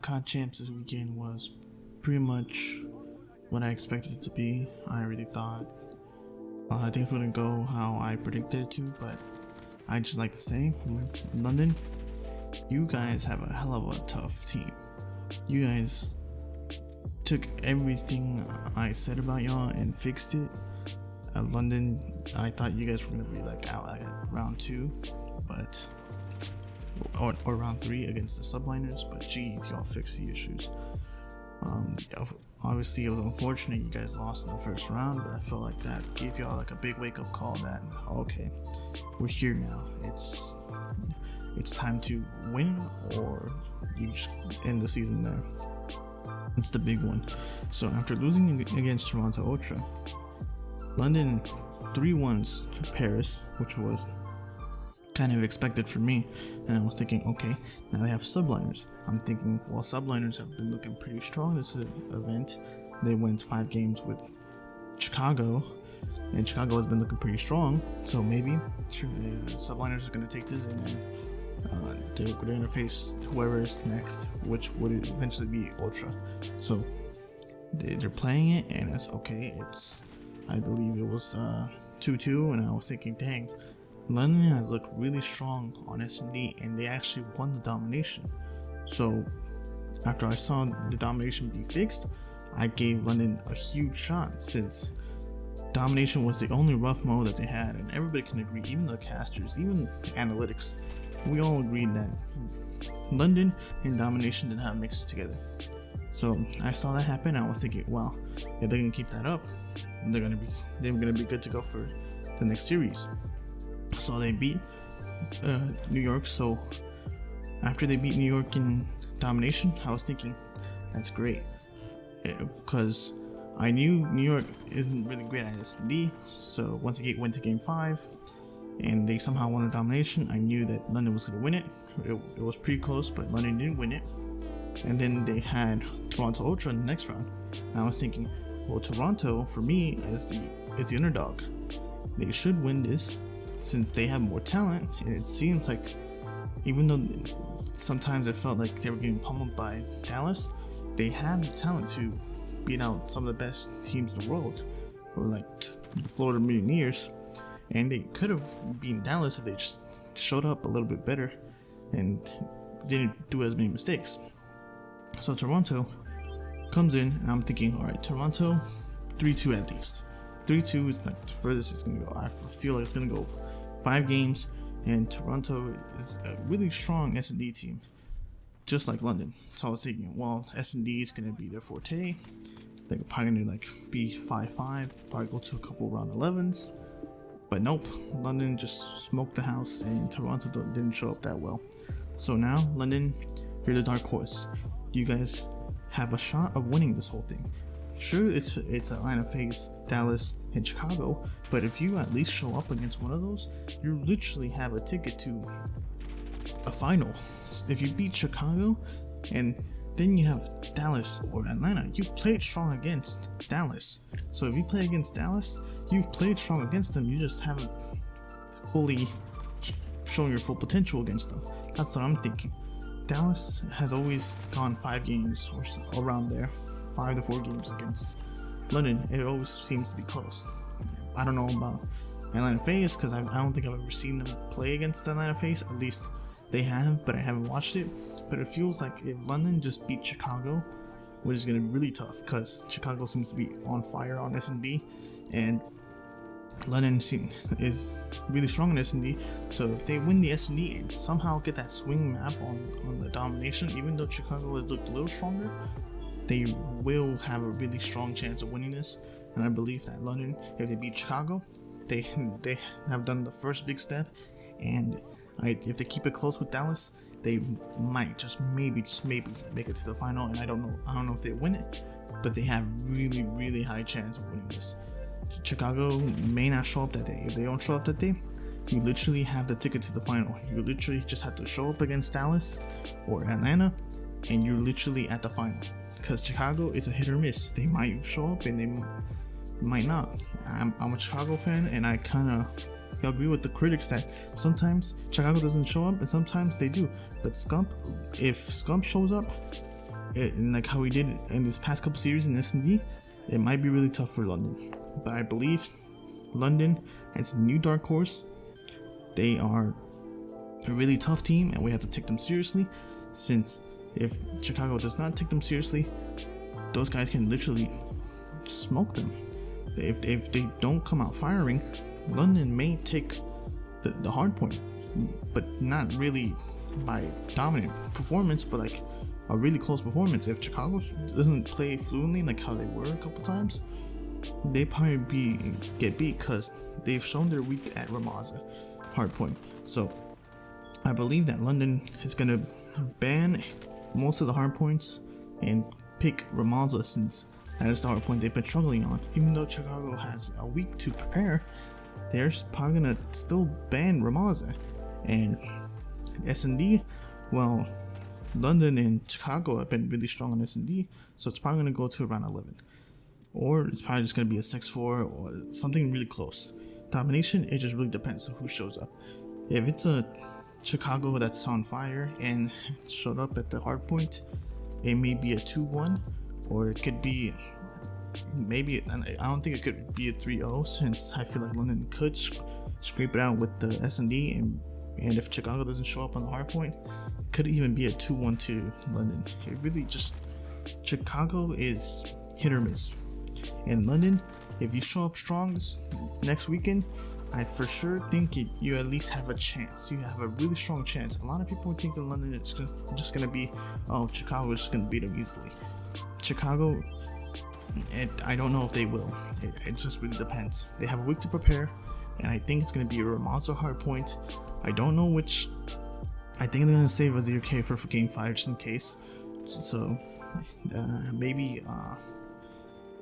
COD Champs this weekend was pretty much what I expected it to be. I really thought things wouldn't go how I predicted it to, but I just like to say, London, you guys have a hell of a tough team. You guys took everything I said about y'all and fixed it. London, I thought you guys were gonna be out at round 2, but or round 3 against the subliners, but geez, y'all fixed the issues. Obviously it was unfortunate you guys lost in the first round, but I felt like that gave y'all a big wake-up call that okay, we're here now. It's time to win, or you just end the season there. It's the big one. So after losing against Toronto Ultra, London 3-1s to Paris, which was kind of expected for me, and I was thinking, okay, now they have subliners. I'm thinking, well, subliners have been looking pretty strong this event. They went 5 games with Chicago, and Chicago has been looking pretty strong, so maybe subliners are going to take this, and then they're going to face whoever is next, which would eventually be Ultra. So they're playing it, and it's okay. I believe it was 2-2, and I was thinking, dang, London has looked really strong on S&D, and they actually won the domination. So after I saw the domination be fixed, I gave London a huge shot, since domination was the only rough mode that they had, and everybody can agree, even the casters, even the analytics, we all agreed that London and domination did not mix together. So I saw that happen. I was thinking, wow, if they can keep that up, they're gonna be good to go for the next series. So they beat New York. So after they beat New York in domination, I was thinking, that's great, because I knew New York isn't really great at S&D. So once they went to game 5 and they somehow won a domination, I knew that London was going to win it. It was pretty close, but London didn't win it. And then they had Toronto Ultra in the next round. And I was thinking, well, Toronto for me is the underdog. They should win this, since they have more talent. And it seems like, even though sometimes it felt like they were getting pummeled by Dallas, they had the talent to beat out some of the best teams in the world, or the Florida Mutineers. And they could have beaten Dallas if they just showed up a little bit better and didn't do as many mistakes. So Toronto comes in, and I'm thinking, all right, Toronto 3-2 at least. 3-2 is the furthest it's going to go. I feel like it's going to go 5 games, and Toronto is a really strong S&D team, just like London. So I was thinking, well, S&D is going to be their forte. They're probably going to be 5-5, probably go to a couple round 11s. But nope, London just smoked the house, and Toronto didn't show up that well. So now, London, you're the dark horse. You guys have a shot of winning this whole thing. Sure, it's Atlanta Faze, Dallas, and Chicago, but if you at least show up against one of those, you literally have a ticket to a final. If you beat Chicago, and then you have Dallas or Atlanta, you've played strong against Dallas. So if you play against Dallas, you've played strong against them, you just haven't fully shown your full potential against them. That's what I'm thinking. Dallas has always gone 5 games or around there, 5 to 4 games against London. It always seems to be close. I don't know about Atlanta Faze, because I don't think I've ever seen them play against Atlanta Faze. At least they have, but I haven't watched it. But it feels like if London just beat Chicago, which is going to be really tough, because Chicago seems to be on fire on S&B, and London is really strong in S&D. So if they win the S&D and somehow get that swing map on the domination, even though Chicago has looked a little stronger, they will have a really strong chance of winning this. And I believe that London, if they beat Chicago, they have done the first big step. And if they keep it close with Dallas, they might just maybe make it to the final. And I don't know if they win it, but they have really high chance of winning this. Chicago may not show up that day. If they don't show up that day, you literally have the ticket to the final. You literally just have to show up against Dallas or Atlanta, and you're literally at the final. Because Chicago is a hit or miss. They might show up and they might not. I'm a Chicago fan, and I kind of agree with the critics that sometimes Chicago doesn't show up and sometimes they do. But if Scump shows up, and like how we did in this past couple series in S&D, it might be really tough for London. But I believe London as a new dark horse. They are a really tough team, and we have to take them seriously, since if Chicago does not take them seriously, those guys can literally smoke them. If they don't come out firing, London may take the hard point, but not really by dominant performance, but like a really close performance. If Chicago doesn't play fluently like how they were a couple times, they probably get beat because they've shown they're weak at Ramaza hardpoint. So I believe that London is gonna ban most of the hardpoints and pick Ramaza, since that is the hardpoint they've been struggling on. Even though Chicago has a week to prepare, they're probably gonna still ban Ramaza. And S&D, well, London and Chicago have been really strong on S&D, so it's probably gonna go to around 11. Or it's probably just going to be a 6-4 or something really close. Domination, it just really depends on who shows up. If it's a Chicago that's on fire and showed up at the hard point, it may be a 2-1, or it could be maybe, I don't think it could be a 3-0, since I feel like London could scrape it out with the S&D, and if Chicago doesn't show up on the hard point, it could even be a 2-1 to London. It really just, Chicago is hit or miss. In London, if you show up strong this next weekend, I for sure think you at least have a chance. You have a really strong chance. A lot of people think in London it's just gonna be, oh, Chicago is just gonna beat them easily. Chicago, I don't know if they will. It just really depends. They have a week to prepare, and I think it's gonna be a Ramaza hard point. I don't know which. I think they're gonna save Azir K for game 5 just in case. So maybe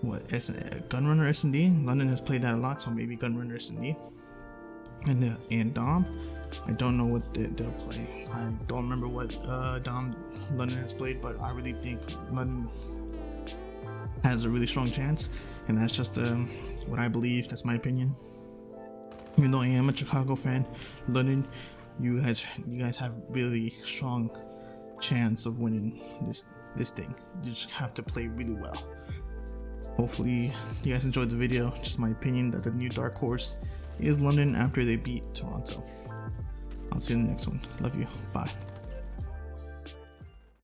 Gunrunner S&D. London has played that a lot, so maybe Gunrunner S&D. And Dom, I don't know what they'll play. I don't remember what Dom London has played, but I really think London has a really strong chance, and that's just what I believe. That's my opinion. Even though I am a Chicago fan, London, you guys have really strong chance of winning this thing. You just have to play really well. Hopefully you guys enjoyed the video. Just my opinion that the new dark horse is London after they beat Toronto. I'll see you in the next one. Love you. Bye.